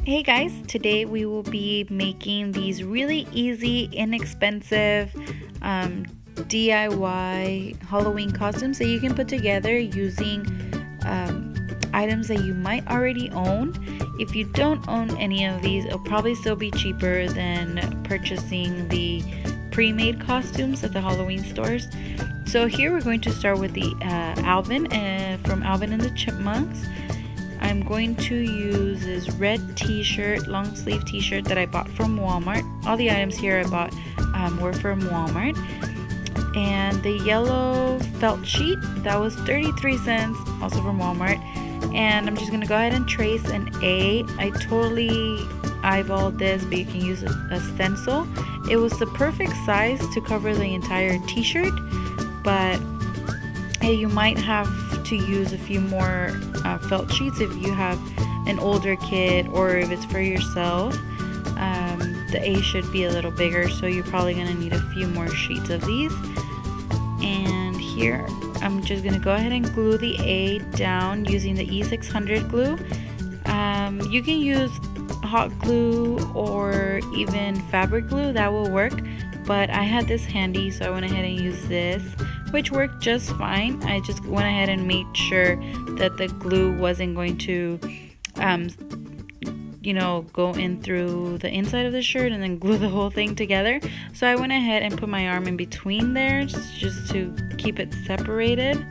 Hey guys, today we will be making these really easy, inexpensive DIY Halloween costumes that you can put together using items that you might already own. If you don't own any of these, it'll probably still be cheaper than purchasing the pre-made costumes at the Halloween stores. So here we're going to start with the ALVIN from ALVIN and the Chipmunks. I'm going to use this red t-shirt, long sleeve t-shirt that I bought from Walmart. All the items here I bought were from Walmart. And the yellow felt sheet, that was 33 cents, also from Walmart. And I'm just going to go ahead and trace an A. I totally eyeballed this, but you can use a stencil. It was the perfect size to cover the entire t-shirt, but you might have to use a few more felt sheets if you have an older kid or if it's for yourself. The A should be a little bigger, so you're probably going to need a few more sheets of these. And here I'm just going to go ahead and glue the A down using the E6000 glue. You can use hot glue or even fabric glue, that will work, but I had this handy, so I went ahead and used this, which worked just fine. I just went ahead and made sure that the glue wasn't going to go in through the inside of the shirt and then glue the whole thing together. So I went ahead and put my arm in between there just to keep it separated.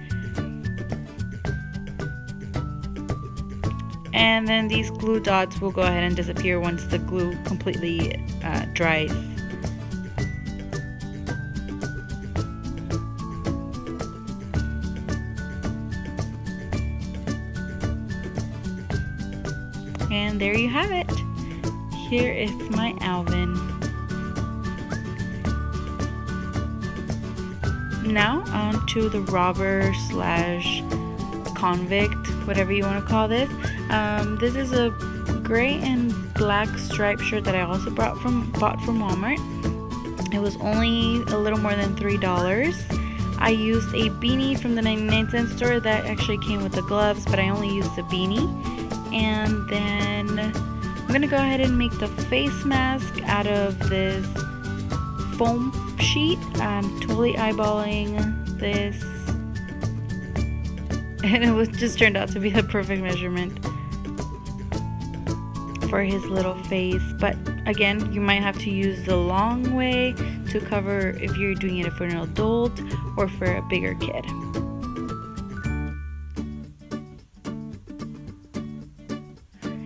And then these glue dots will go ahead and disappear once the glue completely dries. And there you have it. Here is my ALVIN. Now on to the robber slash convict, whatever you want to call this. This is a gray and black striped shirt that I also bought from Walmart. It was only a little more than $3. I used a beanie from the 99-cent store that actually came with the gloves, but I only used the beanie. And then I'm gonna go ahead and make the face mask out of this foam sheet. I'm totally eyeballing this, and it just turned out to be the perfect measurement for his little face. But again, you might have to use the long way to cover if you're doing it for an adult or for a bigger kid.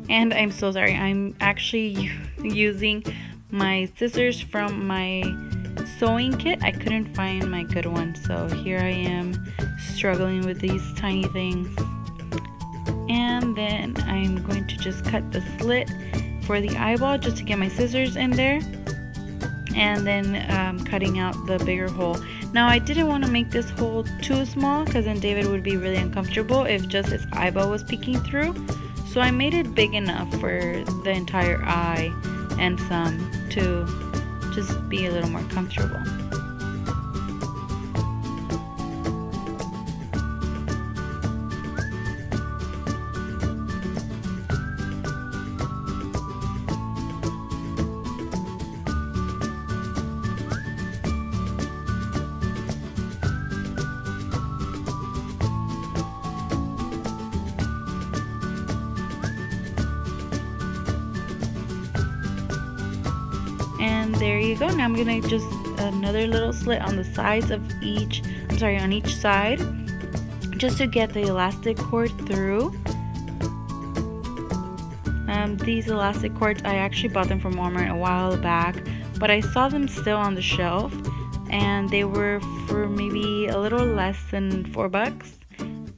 And I'm so sorry, I'm actually using my scissors from my sewing kit. I couldn't find my good one, so here I am struggling with these tiny things. And then I'm going to just cut the slit for the eyeball just to get my scissors in there. And then cutting out the bigger hole. Now I didn't want to make this hole too small because then David would be really uncomfortable if just his eyeball was peeking through. So I made it big enough for the entire eye and some to just be a little more comfortable. And there you go. Now I'm gonna just another little slit on the sides of on each side, just to get the elastic cord through. These elastic cords, I actually bought them from Walmart a while back, but I saw them still on the shelf, and they were for maybe a little less than $4,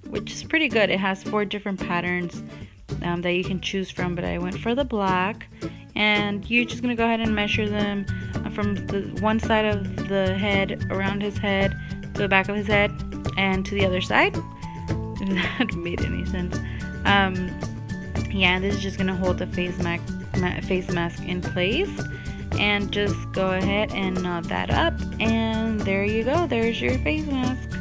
which is pretty good. It has 4 different patterns that you can choose from, but I went for the black. And you're just going to go ahead and measure them from the one side of the head, around his head, to the back of his head, and to the other side. If that made any sense. Yeah, this is just going to hold the face mask in place. And just go ahead and knot that up. And there you go. There's your face mask.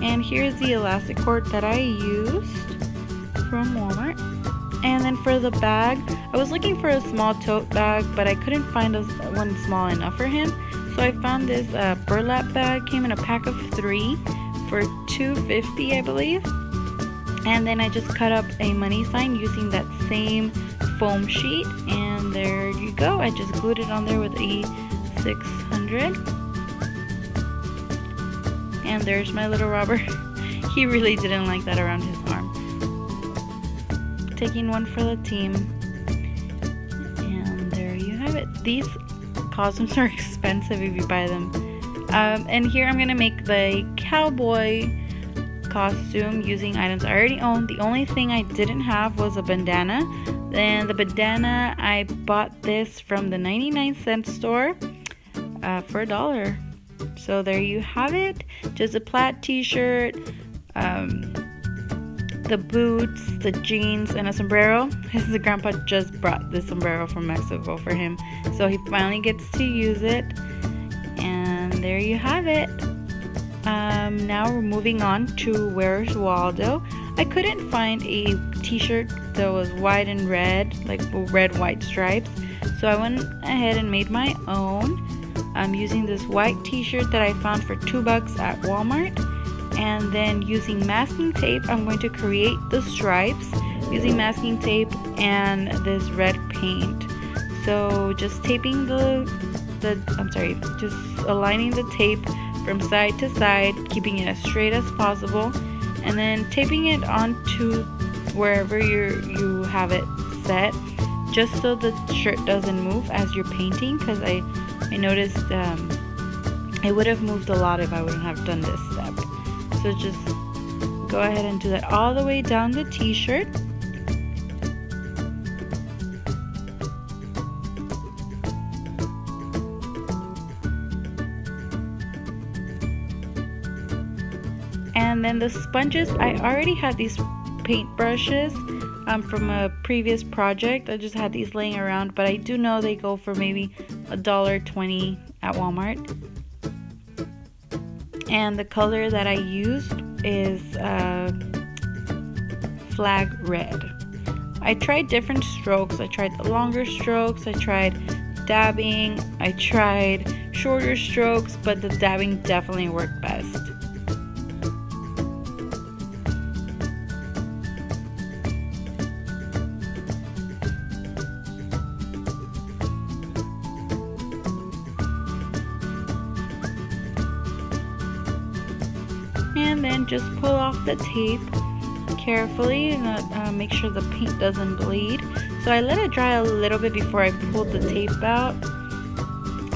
And here's the elastic cord that I used from Walmart. And then for the bag, I was looking for a small tote bag, but I couldn't find one small enough for him. So I found this burlap bag, came in a pack of 3 for $2.50, I believe. And then I just cut up a money sign using that same foam sheet, and there you go. I just glued it on there with E6000. And there's my little robber. He really didn't like that around his arm. Taking one for the team. And there you have it. These costumes are expensive if you buy them. And here I'm gonna make the cowboy costume using items I already own. The only thing I didn't have was a bandana. And the bandana, I bought this from the 99-cent store for $1. So there you have it. Just a plaid t-shirt, the boots, the jeans, and a sombrero. His grandpa just brought this sombrero from Mexico for him, so he finally gets to use it. And there you have it. Now we're moving on to Where's Waldo. I couldn't find a t-shirt that was white and red, like red white stripes, so I went ahead and made my own. I'm using this white t-shirt that I found for $2 at Walmart, and then using masking tape I'm going to create the stripes using masking tape and this red paint. So just taping just aligning the tape from side to side, keeping it as straight as possible, and then taping it onto wherever you have it set, just so the shirt doesn't move as you're painting, because I noticed it would have moved a lot if I wouldn't have done this step. So just go ahead and do that all the way down the t-shirt. And then the sponges, I already had these paint brushes from a previous project. I just had these laying around, but I do know they go for maybe $1.20 at Walmart. And the color that I used is flag red. I tried different strokes. I tried the longer strokes, I tried dabbing, I tried shorter strokes, but the dabbing definitely worked best. And then just pull off the tape carefully and make sure the paint doesn't bleed. So I let it dry a little bit before I pulled the tape out,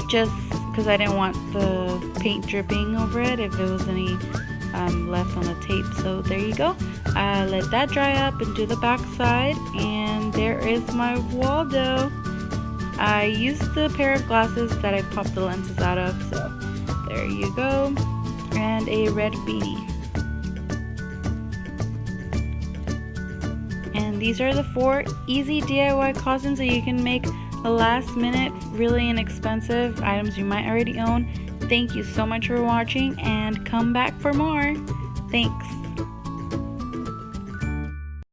just because I didn't want the paint dripping over it if there was any left on the tape. So there you go. Let that dry up and do the back side, and there is my Waldo. I used the pair of glasses that I popped the lenses out of, so there you go. And a red beanie. And these are the 4 easy DIY costumes that you can make a last minute, really inexpensive items you might already own. Thank you so much for watching, and come back for more. Thanks.